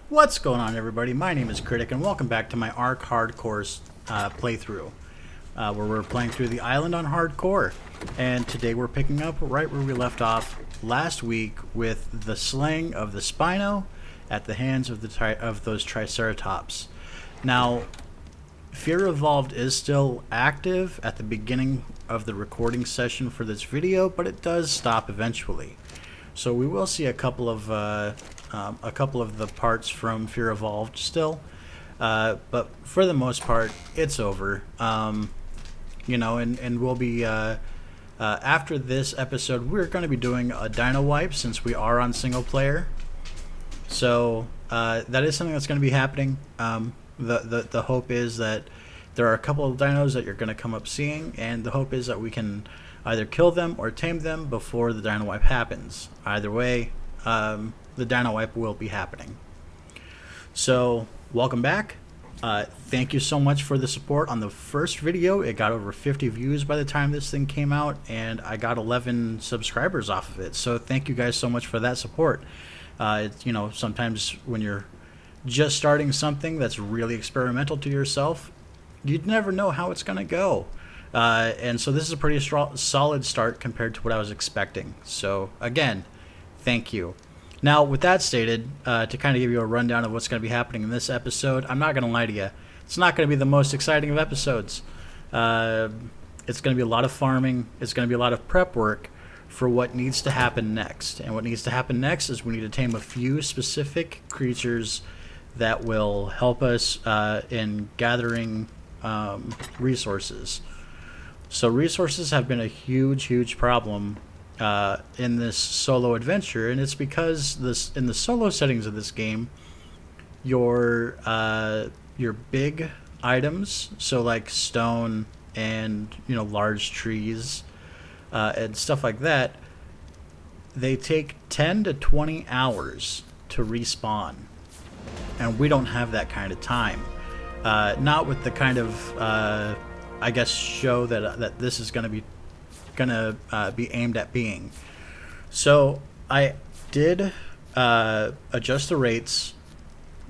What's going on, everybody? My name is Critic, and welcome back to my ARK Hardcore playthrough, where we're playing through the island on Hardcore. And today we're picking up right where we left off last week with the slaying of the Spino at the hands of those Triceratops. Now, Fear Evolved is still active at the beginning of the recording session for this video, but it does stop eventually. So we will see a couple of the parts from Fear Evolved still, but for the most part, it's over. You know, and we'll be after this episode, we're going to be doing a dino wipe since we are on single player. So that is something that's going to be happening. The hope is that there are a couple of dinos that you're going to come up seeing, and the hope is that we can either kill them or tame them before the dino wipe happens. Either way, the dino wipe will be happening. So, welcome back. Thank you so much for the support on the first video. It got over 50 views by the time this thing came out, and I got 11 subscribers off of it. So thank you guys so much for that support. You know, sometimes when you're just starting something that's really experimental to yourself, you'd never know how it's going to go. And so this is a pretty solid start compared to what I was expecting. So again, thank you. Now, with that stated, to kind of give you a rundown of what's going to be happening in this episode, I'm not going to lie to you. It's not going to be the most exciting of episodes. It's going to be a lot of farming. It's going to be a lot of prep work for what needs to happen next. And what needs to happen next is we need to tame a few specific creatures that will help us in gathering resources. So resources have been a huge problem in this solo adventure, and it's because in the solo settings of this game, your big items, so like stone and large trees and stuff like that, they take 10 to 20 hours to respawn, and we don't have that kind of time. Not with the kind of I guess show that this is going to be aimed at being. So I did adjust the rates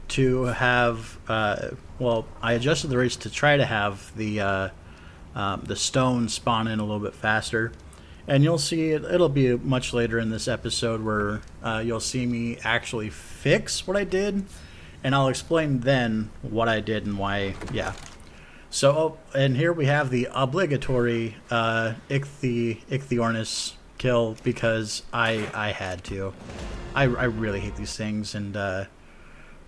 to have I adjusted the rates to try to have the stone spawn in a little bit faster, and you'll see it'll be much later in this episode where you'll see me actually fix what I did, and I'll explain then what I did and why. Yeah. So, and here we have the obligatory Ichthyornis kill because I had to. I really hate these things, and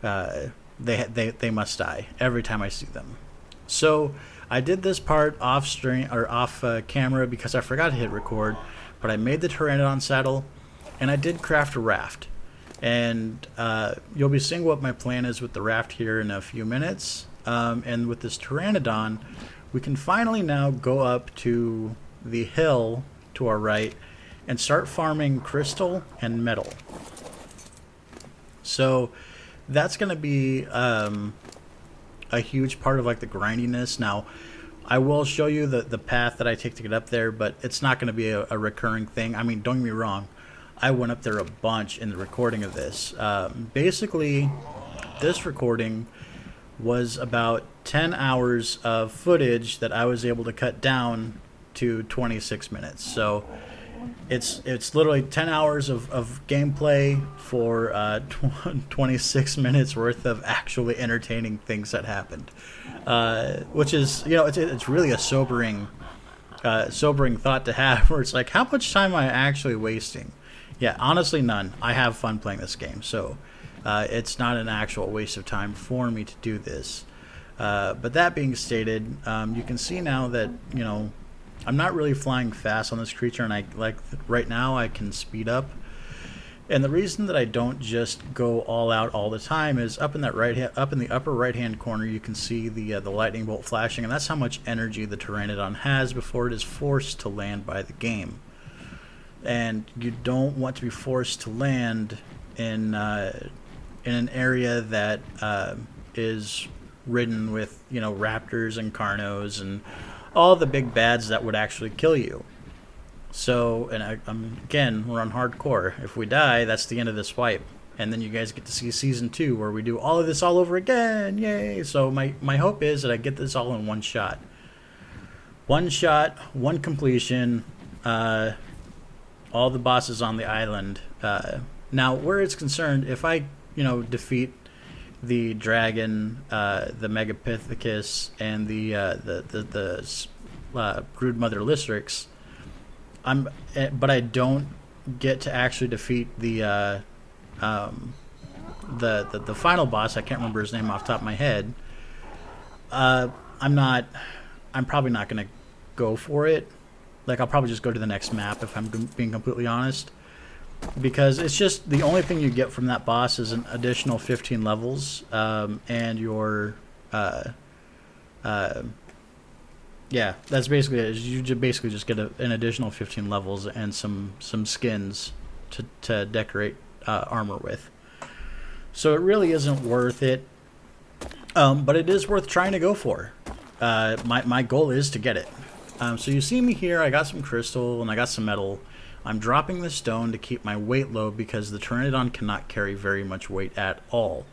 they must die every time I see them. So I did this part off stream or off camera because I forgot to hit record, but I made the Pteranodon saddle, and I did craft a raft. And you'll be seeing what my plan is with the raft here in a few minutes. And with this Pteranodon, we can finally now go up to the hill to our right and start farming crystal and metal. So that's going to be a huge part of like the grindiness. Now, I will show you the path that I take to get up there, but it's not going to be a recurring thing. I mean, don't get me wrong. I went up there a bunch in the recording of this. Basically, this recording was about 10 hours of footage that I was able to cut down to 26 minutes. So it's literally 10 hours of gameplay for 26 minutes worth of actually entertaining things that happened, which is, it's really a sobering thought to have, where it's like, how much time am I actually wasting? Yeah, honestly, none. I have fun playing this game, so it's not an actual waste of time for me to do this. But that being stated, you can see now that, I'm not really flying fast on this creature, and right now I can speed up. And the reason that I don't just go all out all the time is up in the upper right-hand corner, you can see the lightning bolt flashing, and that's how much energy the Pteranodon has before it is forced to land by the game. And you don't want to be forced to land in an area that is ridden with raptors and carnos and all the big bads that would actually kill you. So, and again, we're on hardcore. If we die, that's the end of this wipe. and then you guys get to see season 2 where we do all of this all over again. Yay! So my hope is that I get this all in one shot. One shot, one completion, all the bosses on the island. Now, where it's concerned, if I, defeat the dragon, the Megapithecus, and the Broodmother Lystrix, but I don't get to actually defeat the final boss. I can't remember his name off the top of my head. I'm probably not going to go for it. Like, I'll probably just go to the next map if I'm being completely honest, because it's just the only thing you get from that boss is an additional 15 levels, and your yeah, that's basically it. You basically just get an additional 15 levels and some skins to decorate armor with. So it really isn't worth it, but it is worth trying to go for. My goal is to get it. So you see me here, I got some crystal and I got some metal. I'm dropping the stone to keep my weight low because the Pteranodon cannot carry very much weight at all.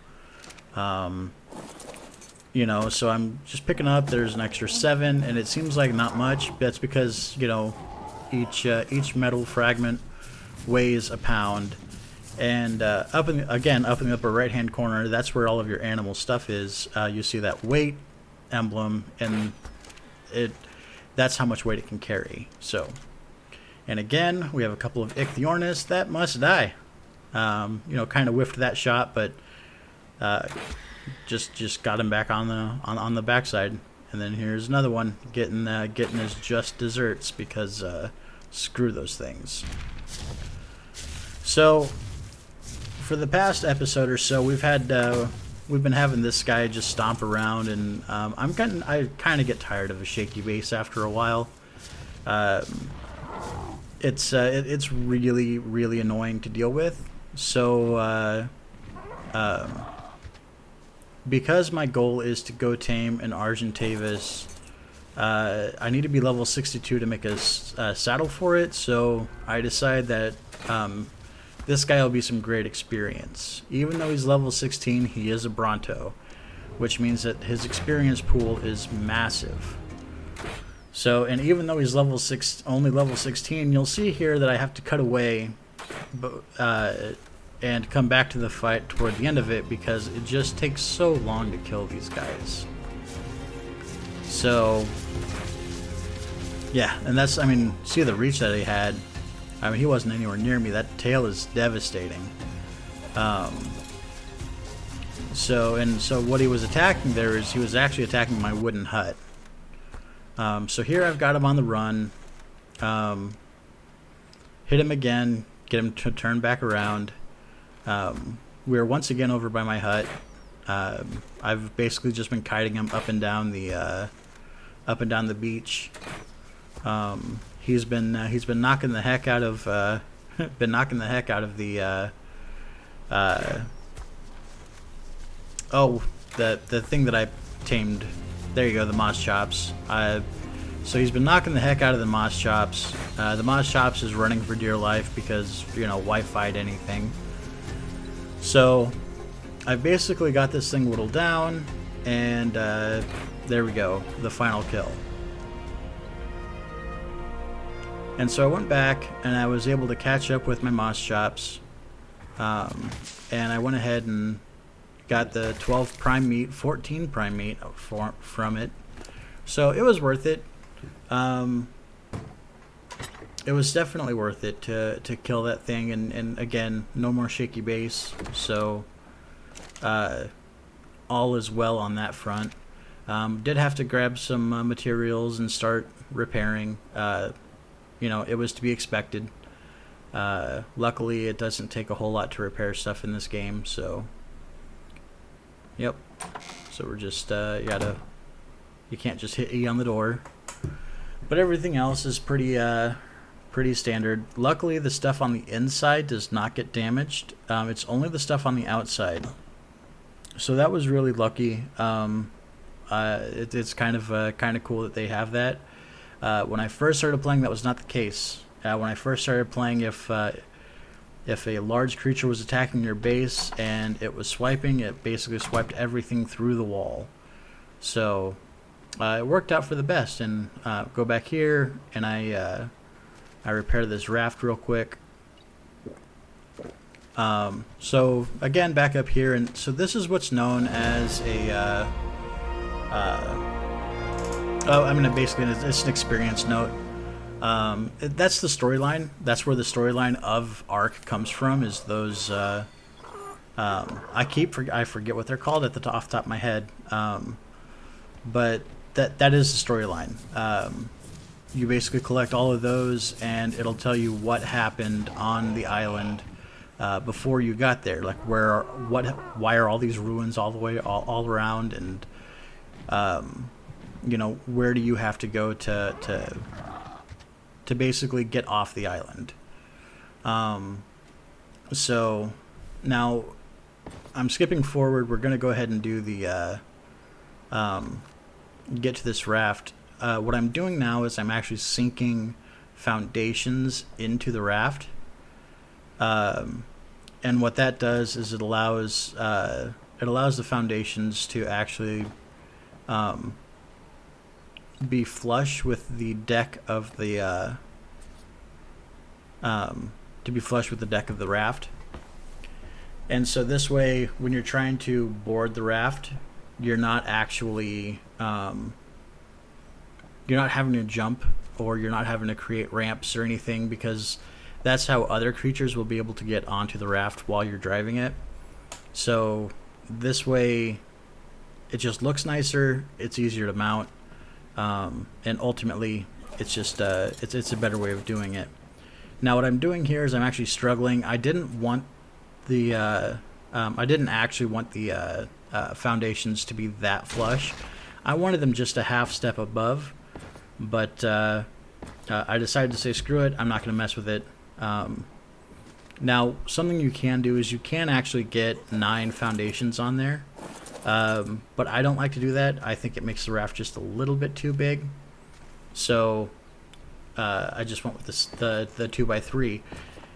So I'm just picking up, there's an extra 7, and it seems like not much. That's because, each metal fragment weighs a pound. And up in the upper right-hand corner, that's where all of your animal stuff is. You see that weight emblem, and that's how much weight it can carry. So, and again, we have a couple of Ichthyornis that must die. Kind of whiffed that shot, but just got him back on the backside. And then here's another one getting his just desserts because screw those things. So for the past episode or so, we've been having this guy just stomp around, and I kind of get tired of a shaky base after a while. It's really, really annoying to deal with. So because my goal is to go tame an Argentavis, I need to be level 62 to make a saddle for it. So I decide that this guy will be some great experience. Even though he's level 16, he is a Bronto, which means that his experience pool is massive. So, and even though he's only level 16, you'll see here that I have to cut away and come back to the fight toward the end of it because it just takes so long to kill these guys. So, yeah, and see the reach that he had. He wasn't anywhere near me. That tail is devastating. So what he was attacking there is he was actually attacking my wooden hut. So here I've got him on the run. Hit him again, get him to turn back around. We're once again over by my hut. I've basically just been kiting him up and down the beach. He's been knocking the heck out of the the thing that I tamed. There you go, the Moss Chops. So he's been knocking the heck out of the Moss Chops. The Moss Chops is running for dear life because Wi-Fi'd anything. So I've basically got this thing whittled down, and there we go, the final kill. And so I went back and I was able to catch up with my Moss Chops, and I went ahead and got the 12 prime meat, 14 prime meat from it. So it was worth it. It was definitely worth it to kill that thing, and again, no more shaky base, so all is well on that front. Did have to grab some materials and start repairing. It was to be expected. Luckily, it doesn't take a whole lot to repair stuff in this game, so yep. So we're just you can't just hit E on the door, but everything else is pretty standard. Luckily, the stuff on the inside does not get damaged. It's only the stuff on the outside, so that was really lucky. It's kind of cool that they have that. When I first started playing, that was not the case. When I first started playing, if if a large creature was attacking your base and it was swiping, it basically swiped everything through the wall. So it worked out for the best. And go back here, and I repair this raft real quick. So again, back up here, and so this is what's known as a basically it's an experience note. That's the storyline. That's where the storyline of ARK comes from. Is those I forget what they're called off the top of my head. But that is the storyline. You basically collect all of those, and it'll tell you what happened on the island before you got there. Like why are all these ruins all the way all around, and where do you have to go to basically get off the island. So now I'm skipping forward. We're going to go ahead and do the get to this raft. What I'm doing now is I'm actually sinking foundations into the raft. And what that does is it allows the foundations to actually be flush with the deck of the raft. And so this way, when you're trying to board the raft, you're not actually you're not having to jump, or you're not having to create ramps or anything, because that's how other creatures will be able to get onto the raft while you're driving it. So this way it just looks nicer, it's easier to mount, and ultimately it's just it's a better way of doing it. Now what I'm doing here is I'm actually struggling. I didn't actually want the foundations to be that flush. I wanted them just a half step above, but I decided to say screw it, I'm not going to mess with it. Now something you can do is you can actually get 9 foundations on there, but I don't like to do that. I think it makes the raft just a little bit too big, so I just went with the 2x3.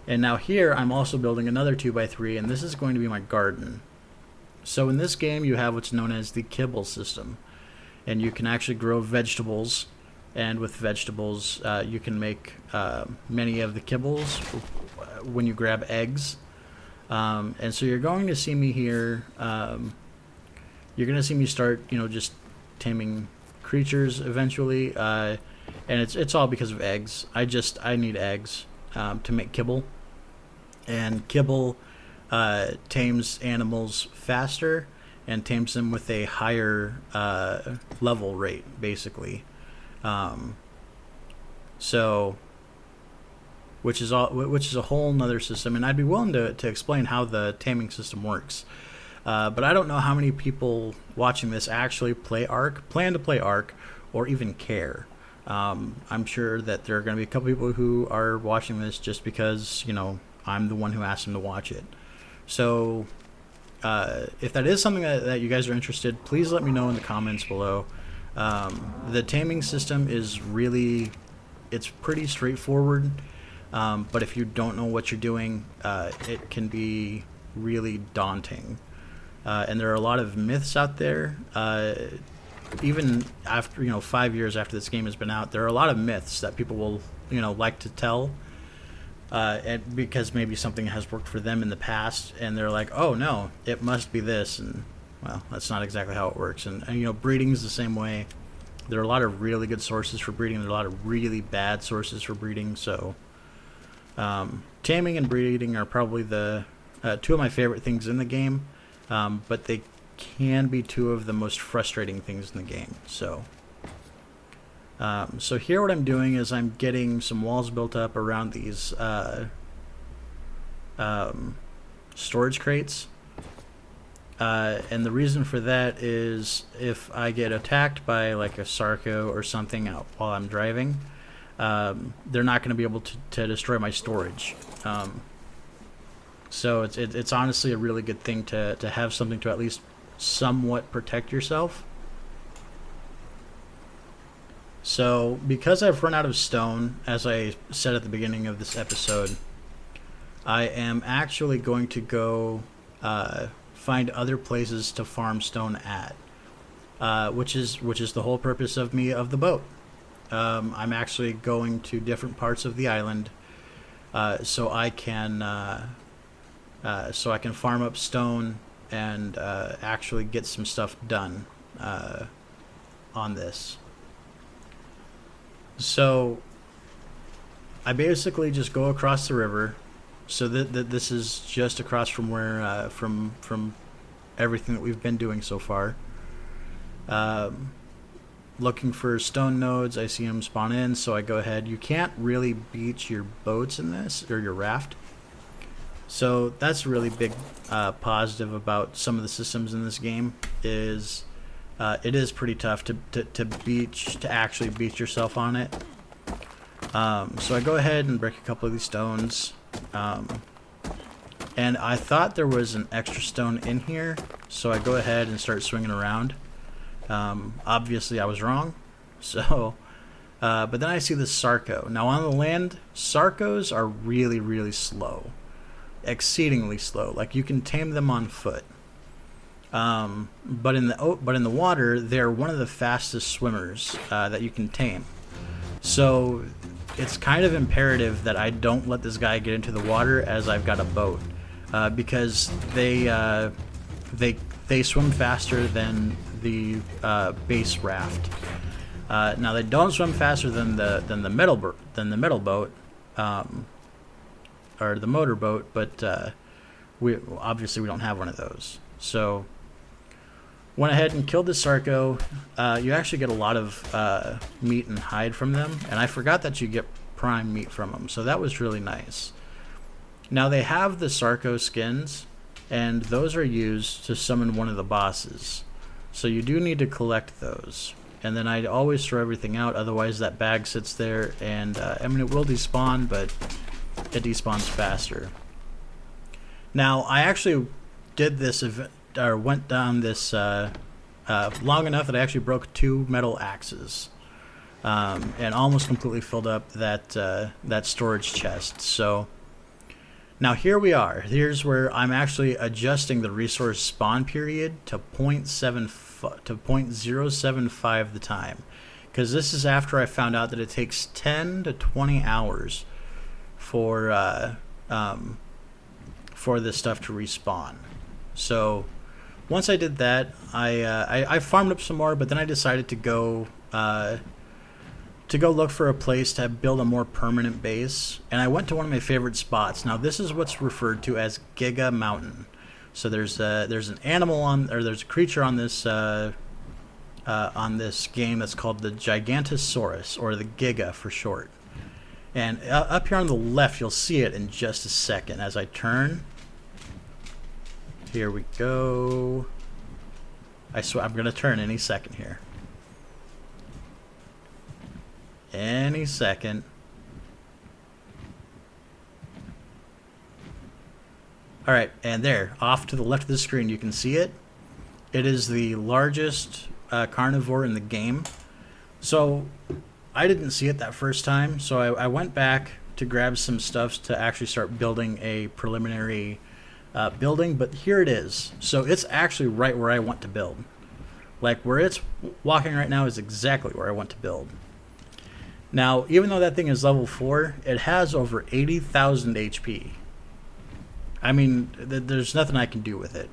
And now here I'm also building another 2x3, and this is going to be my garden. So in this game you have what's known as the kibble system, and you can actually grow vegetables, and with vegetables you can make many of the kibbles when you grab eggs. And so you're going to see me here, you're going to see me start just taming creatures eventually, and it's all because of eggs. I need eggs to make kibble, and kibble tames animals faster and tames them with a higher level rate, basically. So, which is a whole nother system, and I'd be willing to explain how the taming system works. But I don't know how many people watching this actually plan to play ARK, or even care. I'm sure that there are going to be a couple people who are watching this just because I'm the one who asked them to watch it. So if that is something that you guys are interested, please let me know in the comments below. The taming system is it's pretty straightforward, but if you don't know what you're doing, it can be really daunting. And there are a lot of myths out there. Even after 5 years after this game has been out, there are a lot of myths that people will like to tell, and because maybe something has worked for them in the past, and they're like, oh no, it must be this, and well, that's not exactly how it works. And breeding is the same way. There are a lot of really good sources for breeding. There are a lot of really bad sources for breeding. So taming and breeding are probably the 2 of my favorite things in the game, but they can be 2 of the most frustrating things in the game. So so here what I'm doing is I'm getting some walls built up around these storage crates. And the reason for that is if I get attacked by like a Sarco or something out while I'm driving, they're not going to be able to destroy my storage. So it's honestly a really good thing to have something to at least somewhat protect yourself. So because I've run out of stone, as I said at the beginning of this episode, I am actually going to go find other places to farm stone at, which is the whole purpose of the boat. I'm actually going to different parts of the island so I can farm up stone and actually get some stuff done on this. So I basically just go across the river. So that this is just across from where from everything that we've been doing so far. Looking for stone nodes. I see them spawn in, so I go ahead. You can't really beach your boats in this, or your raft. So that's a really big positive about some of the systems in this game. Is it is pretty tough to actually beach yourself on it. So I go ahead and break a couple of these stones. And I thought there was an extra stone in here, so I go ahead and start swinging around. Obviously I was wrong, so but then I see the Sarco. Now on the land, Sarcos are really, really slow, exceedingly slow. Like, you can tame them on foot, but in the water, they're one of the fastest swimmers that you can tame. So it's kind of imperative that I don't let this guy get into the water as I've got a boat, because they swim faster than the base raft. Now they don't swim faster than the metal boat, or the motor boat, but we obviously don't have one of those. So went ahead and killed the Sarco. You actually get a lot of meat and hide from them, and I forgot that you get prime meat from them, so that was really nice. Now they have the Sarco skins, and those are used to summon one of the bosses, so you do need to collect those. And then I always throw everything out, otherwise that bag sits there, and I mean, it will despawn, but it despawns faster. Now I actually did this event, or went down this long enough that I actually broke 2 metal axes, and almost completely filled up that storage chest. So now here we are. Here's where I'm actually adjusting the resource spawn period to 0.075 the time, because this is after I found out that it takes 10 to 20 hours for this stuff to respawn. So once I did that, I farmed up some more, but then I decided to go look for a place to build a more permanent base, and I went to one of my favorite spots. Now this is what's referred to as Giga Mountain. So there's an animal there's a creature on this game that's called the Gigantosaurus, or the Giga for short. And up here on the left, you'll see it in just a second as I turn. Here we go. I swear I'm gonna turn any second here. Any second. Alright, and there, off to the left of the screen, you can see it. It is the largest carnivore in the game. So I didn't see it that first time, so I went back to grab some stuff to actually start building a preliminary building, but here it is. So it's actually right where I want to build. Like, where it's walking right now is exactly where I want to build. Now, even though that thing is level 4, it has over 80,000 HP. I mean, there's nothing I can do with it.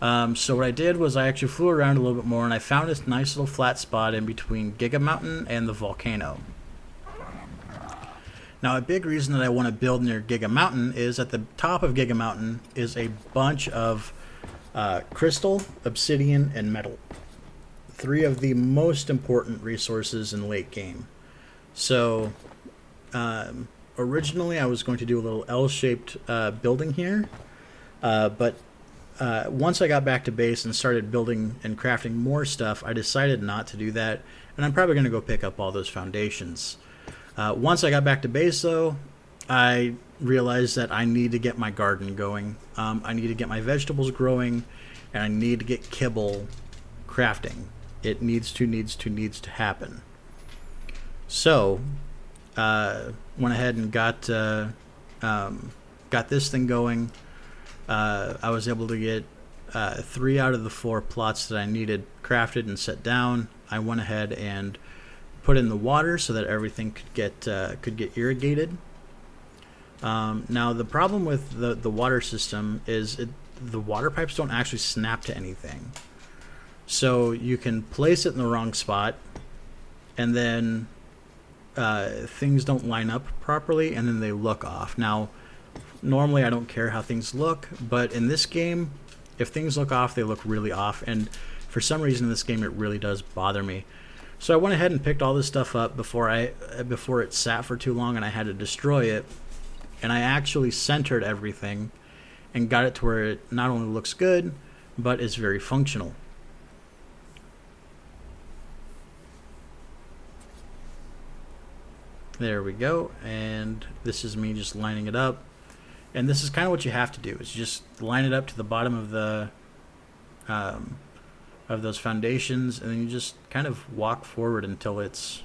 So what I did was I actually flew around a little bit more, and I found this nice little flat spot in between Giga Mountain and the volcano. Now, a big reason that I want to build near Giga Mountain is at the top of Giga Mountain is a bunch of crystal, obsidian, and metal. 3 of the most important resources in late game. So originally I was going to do a little L-shaped building here, but once I got back to base and started building and crafting more stuff, I decided not to do that, and I'm probably going to go pick up all those foundations. Once I got back to base, though, I realized that I need to get my garden going. I need to get my vegetables growing, and I need to get kibble crafting. It needs to happen. So, went ahead and got got this thing going. I was able to get 3 out of the 4 plots that I needed crafted and set down. I went ahead and put in the water so that everything could get irrigated. Now the problem with the water system is the water pipes don't actually snap to anything. So you can place it in the wrong spot, and then things don't line up properly, and then they look off. Now, normally I don't care how things look, but in this game, if things look off, they look really off, and for some reason in this game it really does bother me. So I went ahead and picked all this stuff up before it sat for too long and I had to destroy it, and I actually centered everything and got it to where it not only looks good, but is very functional. There we go, and this is me just lining it up. And this is kind of what you have to do, is just line it up to the bottom of the of those foundations, and then you just kind of walk forward until it's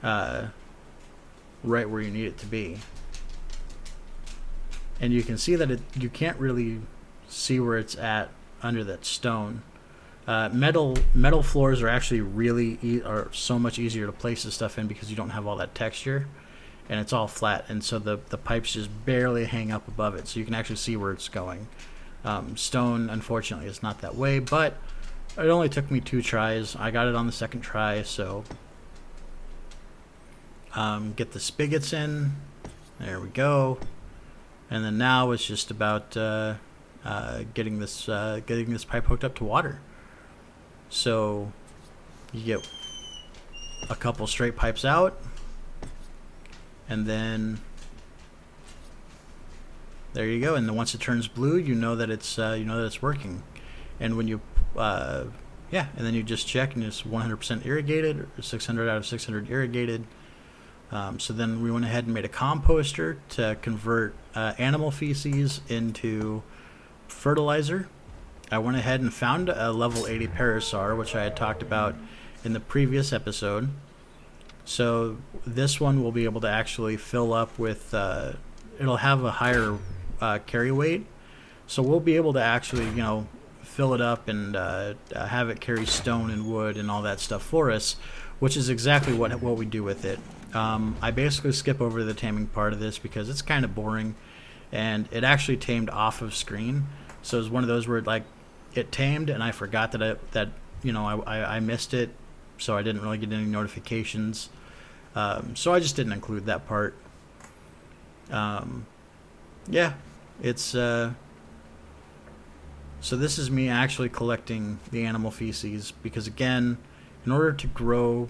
right where you need it to be. And you can see that you can't really see where it's at under that stone. Metal floors are actually are so much easier to place this stuff in because you don't have all that texture, and it's all flat, and so the pipes just barely hang up above it, so you can actually see where it's going. Stone, unfortunately, is not that way, but it only took me 2 tries. I got it on the 2nd try, so get the spigots in. There we go. And then now it's just about getting this pipe hooked up to water. So you get a couple straight pipes out, and then there you go. And then once it turns blue, you know that it's working. And when you and then you just check, and it's 100% irrigated, or 600 out of 600 irrigated. So then we went ahead and made a composter to convert animal feces into fertilizer. I went ahead and found a level 80 parasaur, which I had talked about in the previous episode. So this one will be able to actually fill up with, it'll have a higher carry weight. So we'll be able to actually, fill it up and have it carry stone and wood and all that stuff for us, which is exactly what we do with it. I basically skip over the taming part of this because it's kind of boring, and it actually tamed off of screen. So it was one of those where it tamed, and I forgot that I missed it, so I didn't really get any notifications. So I just didn't include that part. It's so this is me actually collecting the animal feces, because again, in order to grow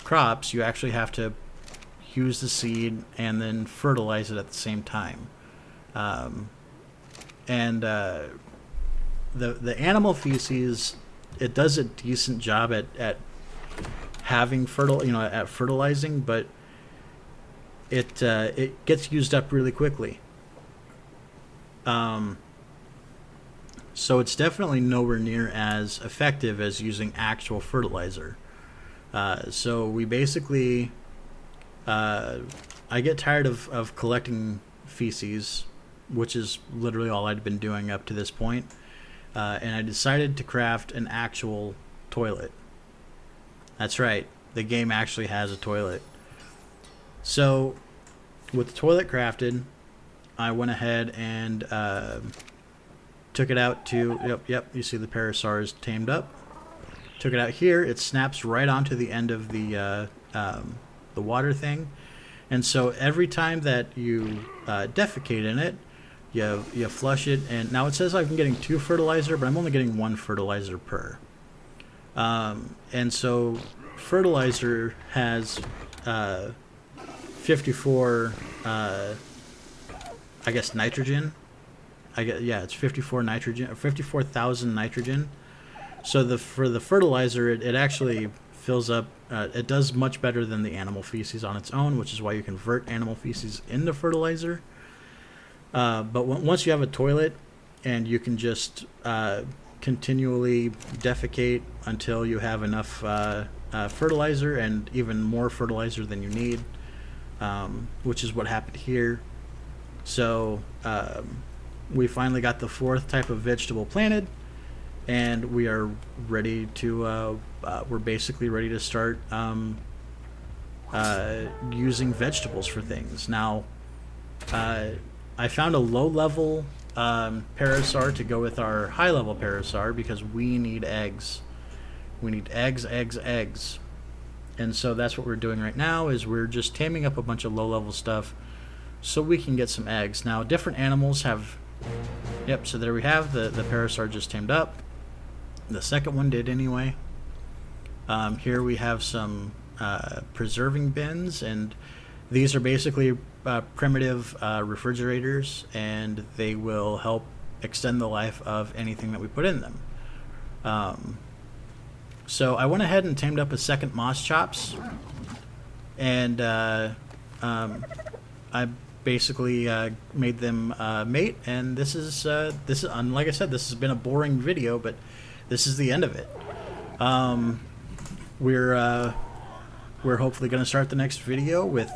crops, you actually have to use the seed and then fertilize it at the same time. The animal feces, it does a decent job at having fertilizing, but it gets used up really quickly. So it's definitely nowhere near as effective as using actual fertilizer. So we basically, I get tired of collecting feces, which is literally all I'd been doing up to this point, and I decided to craft an actual toilet. That's right, the game actually has a toilet. So with the toilet crafted, I went ahead and took it out to, yep, you see the parasaur is tamed up. Took it out here, it snaps right onto the end of the water thing. And so every time that you defecate in it, you flush it, and now it says I'm getting 2 fertilizer, but I'm only getting 1 fertilizer per. And so fertilizer has 54 nitrogen. It's 54 nitrogen, or 54,000 nitrogen. So for the fertilizer, it actually fills up. It does much better than the animal feces on its own, which is why you convert animal feces into fertilizer. But once you have a toilet, and you can just continually defecate until you have enough fertilizer and even more fertilizer than you need, which is what happened here. So we finally got the fourth type of vegetable planted, and we are ready to we're basically ready to start using vegetables for things. Now I found a low level Parasar to go with our high level Parasar because we need eggs. We need eggs. And so that's what we're doing right now, is we're just taming up a bunch of low level stuff so we can get some eggs. Now different animals have, yep, so there we have the Parasar just tamed up. The second one did anyway. Here we have some preserving bins, and these are basically primitive refrigerators, and they will help extend the life of anything that we put in them. So I went ahead and tamed up a second Moss Chops, and I basically made them mate. And this is like I said, this has been a boring video, but this is the end of it. We're hopefully going to start the next video with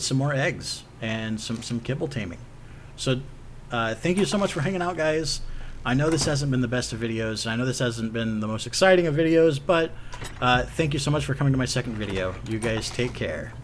some more eggs and some kibble taming. So thank you so much for hanging out, guys. I know this hasn't been the best of videos, and I know this hasn't been the most exciting of videos, but thank you so much for coming to my second video. You guys take care.